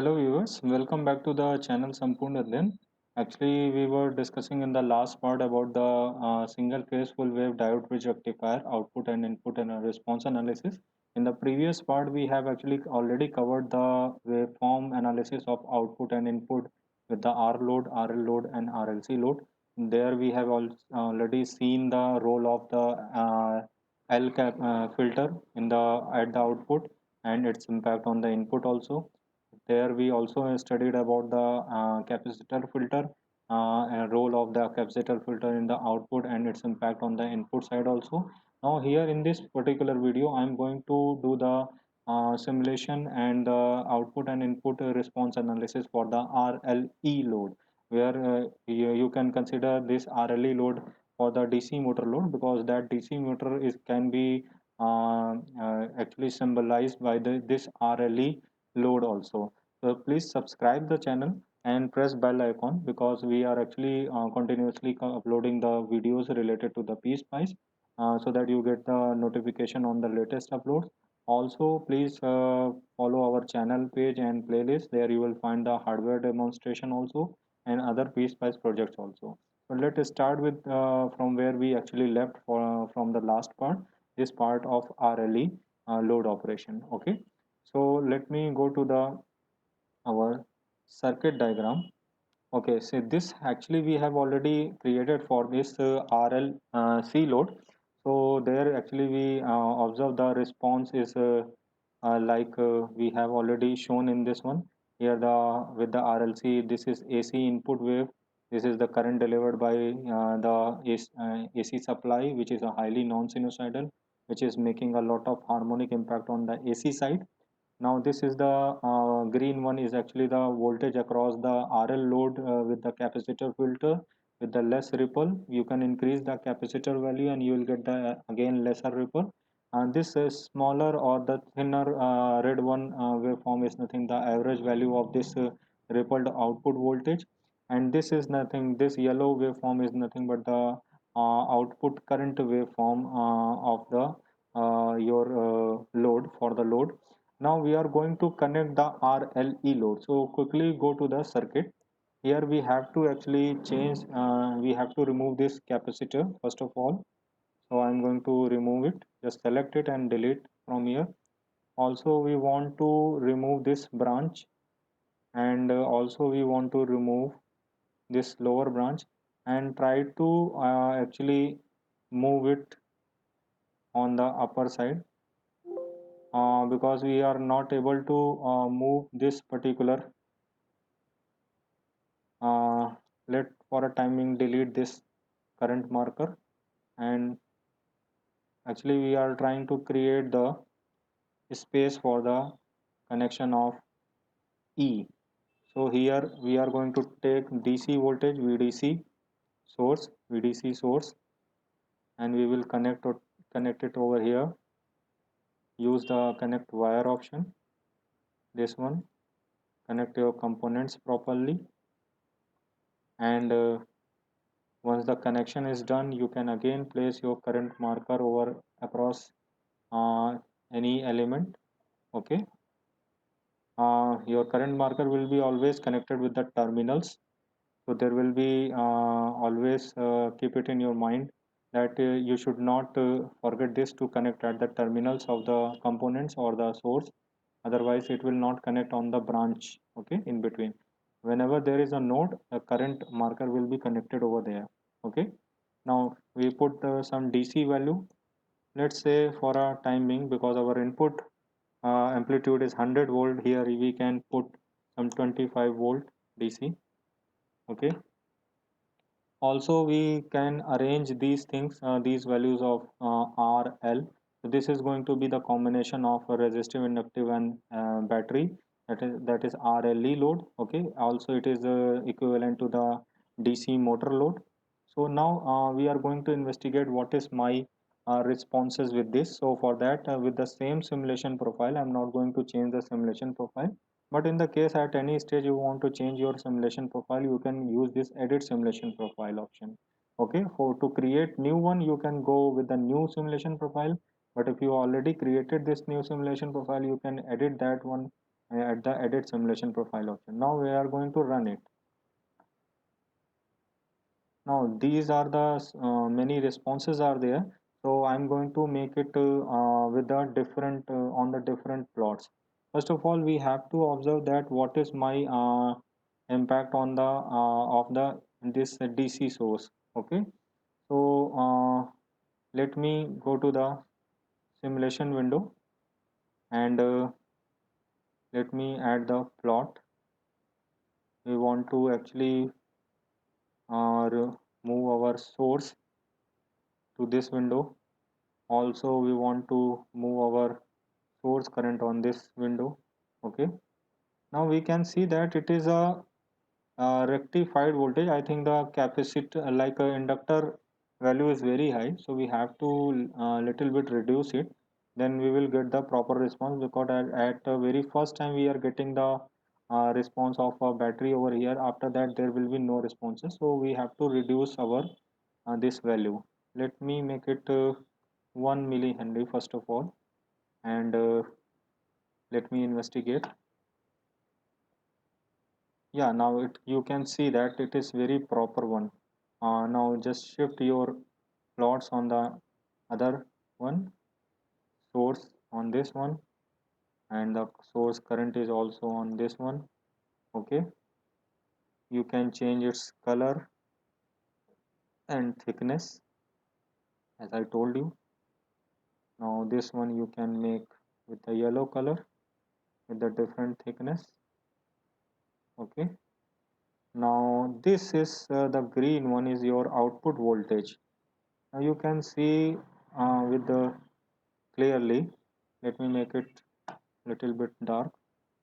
Hello viewers, welcome back to the channel Sampurna Adhyan. Actually, we were discussing in the last part about the single phase full wave diode bridge rectifier output and input and response analysis. In the previous part, we have actually already covered the waveform analysis of output and input with the R load, RL load, and RLC load. There we have already seen the role of the L cap filter in the at the output and its impact on the input also. There we also studied about the capacitor filter and role of the capacitor filter in the output and its impact on the input side also. Now here in this particular video, I'm going to do the simulation and the output and input response analysis for the RLE load, where you can consider this RLE load for the DC motor load because that DC motor is can be actually symbolized by this RLE load also. So please subscribe the channel and press bell icon because we are actually continuously uploading the videos related to the PSpice so that you get the notification on the latest uploads. Also, please follow our channel page and playlist. There you will find the hardware demonstration also and other PSpice projects also. So let us start with from where we actually left from the last part. This part of RLE load operation. Okay. So let me go to the our circuit diagram. Okay, so this actually we have already created for this RL C load. So there actually we observe the response is like we have already shown in this one. Here the with the RLC, this is AC input wave. This is the current delivered by the AC supply, which is a highly non-sinusoidal, which is making a lot of harmonic impact on the AC side. Now this is the green one is actually the voltage across the RL load with the capacitor filter with the less ripple. You can increase the capacitor value and you will get the again lesser ripple. And this is smaller or the thinner red one waveform is nothing the average value of this rippled output voltage. And this is nothing, this yellow waveform is nothing but the output current waveform of the your load for the load. Now we are going to connect the RLE load. So quickly go to the circuit. Here we have to actually change, we have to remove this capacitor first of all. So I'm going to remove it. Just select it and delete from here. Also we want to remove this branch and also we want to remove this lower branch and try to actually move it on the upper side because we are not able to move this particular let for a timing delete this current marker and actually we are trying to create the space for the connection of E. So here we are going to take DC voltage VDC source and we will connect it over here. Use the connect wire option. This one, connect your components properly and once the connection is done, you can again place your current marker over across uh, any element. Okay, your current marker will be always connected with the terminals. So there will be always keep it in your mind that you should not forget this to connect at the terminals of the components or the source. Otherwise, it will not connect on the branch. Okay, in between. Whenever there is a node, the current marker will be connected over there. Okay. Now we put some DC value. Let's say for a time being, because our input amplitude is 100 volt, here we can put some 25 volt DC. Okay. Also, we can arrange these things, these values of RL. So this is going to be the combination of a resistive, inductive, and battery. That is RLE load. Okay. Also, it is equivalent to the DC motor load. So now we are going to investigate what is my responses with this. So for that, with the same simulation profile, I'm not going to change the simulation profile. But in the case at any stage you want to change your simulation profile, you can use this edit simulation profile option. Okay, for to create new one, you can go with the new simulation profile. But if you already created this new simulation profile, you can edit that one at the edit simulation profile option. Now we are going to run it. Now these are the many responses are there. So I'm going to make it with the different on the different plots. First of all, we have to observe that what is my impact on the of the this DC source. Okay, so let me go to the simulation window and let me add the plot. We want to actually move our source to this window. Also we want to move our source current on this window. Okay, now we can see that it is a, rectified voltage. I think the capacitor like a inductor value is very high, so we have to little bit reduce it, then we will get the proper response, because at the very first time we are getting the response of a battery over here. After that there will be no responses, so we have to reduce our this value. Let me make it 1 millihenry first of all, and let me investigate. Yeah, now you can see that it is very proper one. Now just shift your plots on the other one, source on this one, and the source current is also on this one. Okay, you can change its color and thickness as I told you. Now this one you can make with the yellow color with the different thickness. Okay, now this is the green one is your output voltage. Now you can see with the clearly. Let me make it little bit dark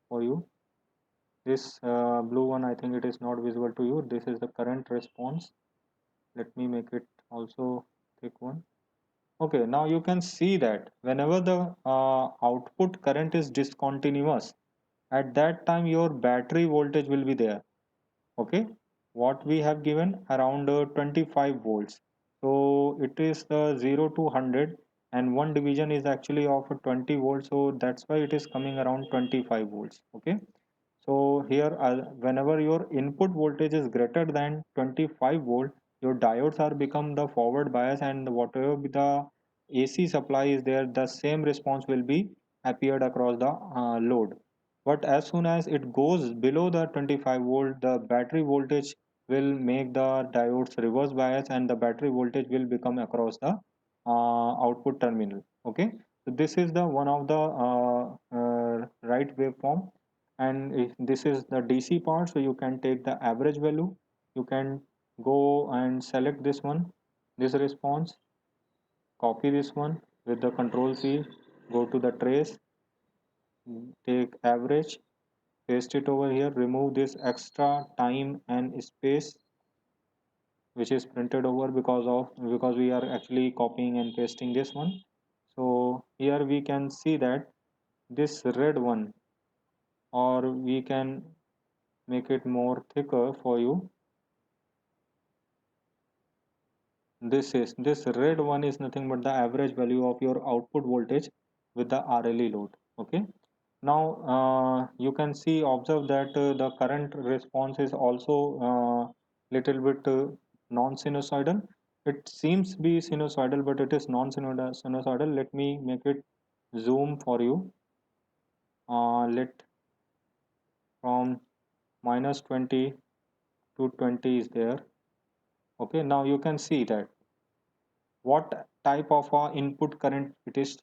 for you. This blue one, I think it is not visible to you. This is the current response. Let me make it also thick one. Okay, now you can see that whenever the output current is discontinuous, at that time your battery voltage will be there. Okay, what we have given around 25 volts, so it is the 0 to 100, and one division is actually of 20 volts, so that's why it is coming around 25 volts. Okay, so here whenever your input voltage is greater than 25 volt, your diodes are become the forward bias, and whatever be the AC supply is there, the same response will be appeared across the load. But as soon as it goes below the 25 volt, the battery voltage will make the diodes reverse bias, and the battery voltage will become across the output terminal. Okay, so this is the one of the right waveform, and if this is the DC part, so you can take the average value. You can go and select this one, this response, copy this one with the control C, go to the trace, take average, paste it over here, remove this extra time and space which is printed over because we are actually copying and pasting this one. So here we can see that this red one, or we can make it more thicker for you. This red one is nothing but the average value of your output voltage with the RLE load. Okay, now you can see observe that the current response is also little bit non-sinusoidal. It seems be sinusoidal, but it is non-sinusoidal. Let me make it zoom for you. Let from -20 to 20 is there. Okay, now you can see that what type of input current it is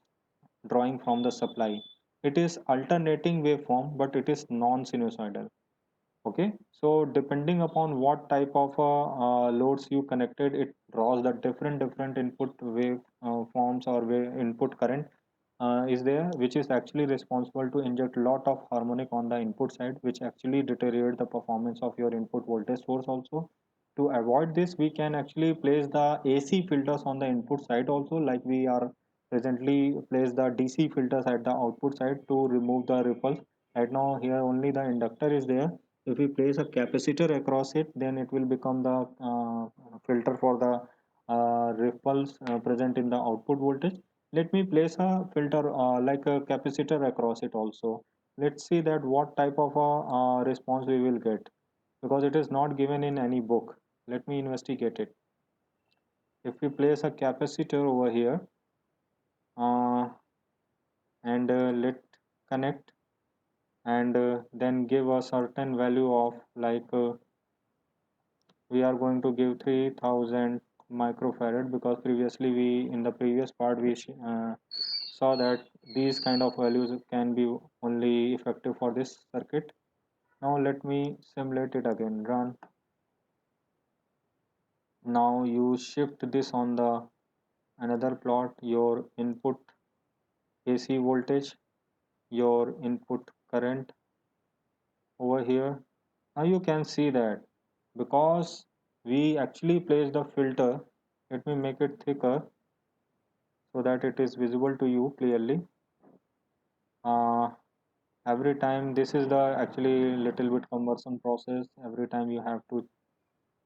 drawing from the supply. It is alternating waveform, but it is non-sinusoidal. Okay, so depending upon what type of loads you connected, it draws the different input wave forms or wave input current is there, which is actually responsible to inject lot of harmonic on the input side, which actually deteriorate the performance of your input voltage source also. To avoid this, we can actually place the AC filters on the input side also, like we are presently place the DC filters at the output side to remove the ripples. Right now here only the inductor is there. If we place a capacitor across it, then it will become the filter for the ripples present in the output voltage. Let me place a filter like a capacitor across it also. let's see that what type of a response we will get, because it is not given in any book. Let me investigate it. If we place a capacitor over here, uh, and let connect, and then give a certain value of like we are going to give 3000 microfarad, because previously we in the previous part we saw that these kind of values can be only effective for this circuit. Now let me simulate it again, run. Now you shift this on the another plot, your input AC voltage, your input current over here. Now you can see that because we actually place the filter, let me make it thicker so that it is visible to you clearly. uh, every time this is the actually little bit conversion process. Every time you have to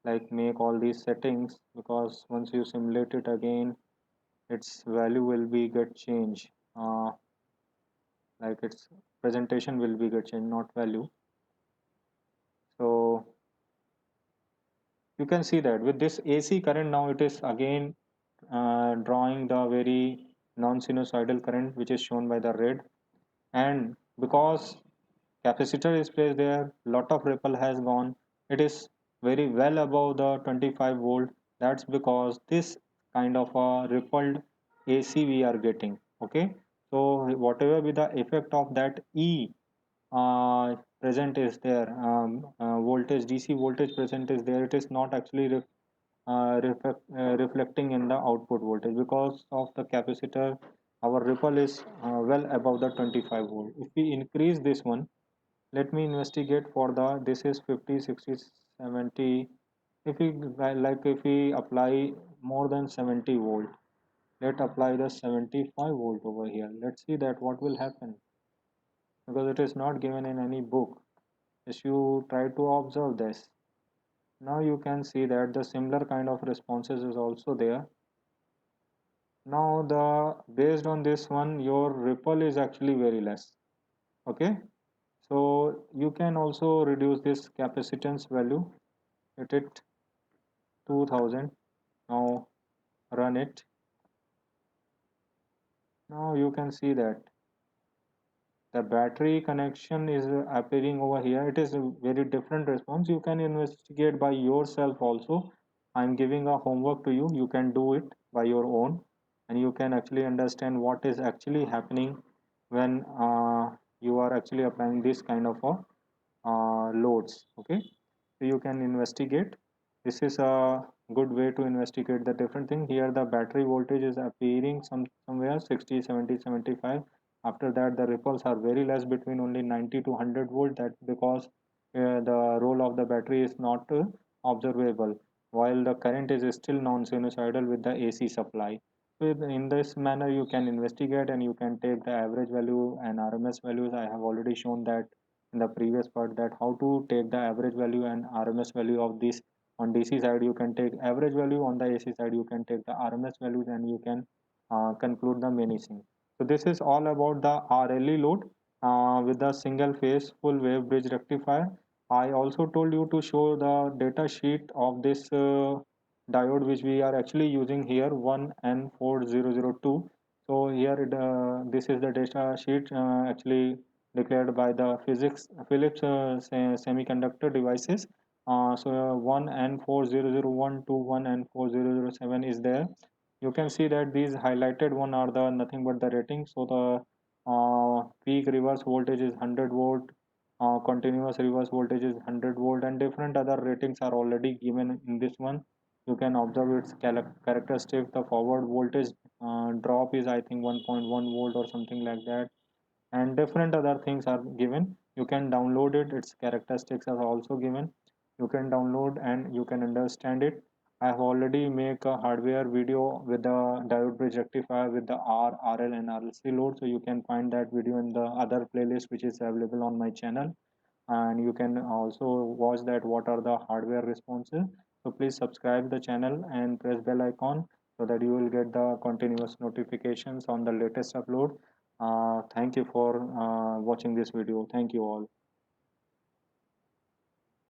like make all these settings, because once you simulate it again, its value will be get changed, like its presentation will be get changed, not value. So you can see that with this AC current, now it is again drawing the very non-sinusoidal current, which is shown by the red. And because capacitor is placed there, lot of ripple has gone, it is very well above the 25 volt. That's because this kind of a rippled AC we are getting. Okay, so whatever be the effect of that E present is there, voltage, DC voltage present is there, it is not actually reflecting in the output voltage. Because of the capacitor, our ripple is well above the 25 volt. If we increase this one, let me investigate for the, this is 50, 60, 70. If we like, if we apply more than 70 volt, let apply the 75 volt over here. Let's see that what will happen, because it is not given in any book. If you try to observe this, now you can see that the similar kind of responses is also there. Now the based on this one, your ripple is actually very less. Okay, so you can also reduce this capacitance value, let it 2000. Now run it. Now you can see that the battery connection is appearing over here. It is a very different response. You can investigate by yourself also. I'm giving a homework to you, you can do it by your own, and you can actually understand what is actually happening when you are actually applying this kind of loads. Okay, so you can investigate. This is a good way to investigate the different thing. Here the battery voltage is appearing somewhere 60, 70, 75. After that the ripples are very less, between only 90 to 100 volt. That because the role of the battery is not observable, while the current is still non-sinusoidal with the AC supply. So in this manner you can investigate, and you can take the average value and RMS values. I have already shown that in the previous part, that how to take the average value and RMS value of this. On DC side you can take average value, on the AC side you can take the RMS values, and you can conclude the menacing. So this is all about the RLE load with the single phase full wave bridge rectifier. I also told you to show the data sheet of this diode which we are actually using here, 1N4002. So here this is the data sheet actually declared by the physics Philips semiconductor devices. So 1N4001 to 1N4007 is there. You can see that these highlighted one are the nothing but the rating. So the peak reverse voltage is 100 volt, continuous reverse voltage is 100 volt, and different other ratings are already given in this one. You can observe its characteristic. The forward voltage drop is I think 1.1 volt or something like that, and different other things are given. You can download it, its characteristics are also given. You can download and you can understand it. I have already make a hardware video with the diode bridge rectifier with the R, RL and RLC load, so you can find that video in the other playlist which is available on my channel. And you can also watch that what are the hardware responses. So please subscribe the channel and press bell icon so that you will get the continuous notifications on the latest upload. Thank you for watching this video. Thank you all.